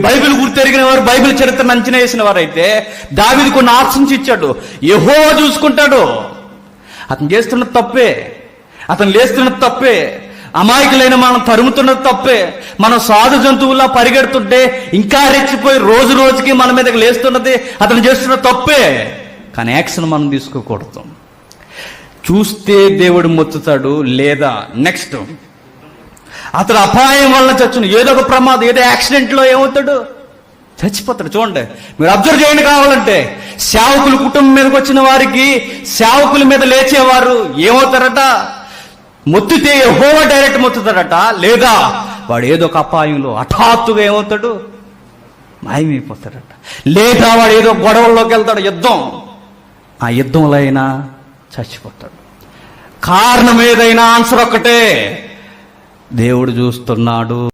Bible గుర్తెరిగిన వారు, Bible చరిత్రను అంచనా వేసిన వారైతే దావీదు కొన్ని ఆప్షన్స్ ఇచ్చాడు. యెహోవా చూసుకుంటాడు. అతను చేస్తున్నది తప్పే, అతను లేస్తున్నది తప్పే, అమాయకులైన మనం తరుముతున్నది తప్పే, మనం సాధు జంతువులా పరిగెడుతుంటే ఇంకా రెచ్చిపోయి రోజు రోజుకి మన మీదకి లేస్తున్నది అతను చేస్తున్న తప్పే. కానీ యాక్షన్ మనం తీసుకోకూడదు. చూస్తే దేవుడు మొత్తుతాడు. లేదా నెక్స్ట్ అతను అపాయం వలన చచ్చును. ఏదో ఒక ప్రమాదం, ఏదో యాక్సిడెంట్లో ఏమవుతాడు? చచ్చిపోతాడు. చూడండి, మీరు అబ్జర్వ్ చేయండి. కావాలంటే సేవకులు కుటుంబం మీదకి వచ్చిన వారికి, సేవకుల మీద లేచేవారు ఏమవుతారట? మొత్తితే యెహోవా డైరెక్ట్ మొత్తుతాడట. లేదా వాడు ఏదో ఒక అపాయంలో హఠాత్తుగా ఏమవుతాడు? మాయమైపోతాడట. లేదా వాడు ఏదో గొడవల్లోకి వెళ్తాడు, యుద్ధం, ఆ యుద్ధంలో అయినా చచ్చిపోతాడు. కారణం ఏదైనా ఆన్సర్ ఒక్కటే, దేవుడు చూస్తున్నాడు.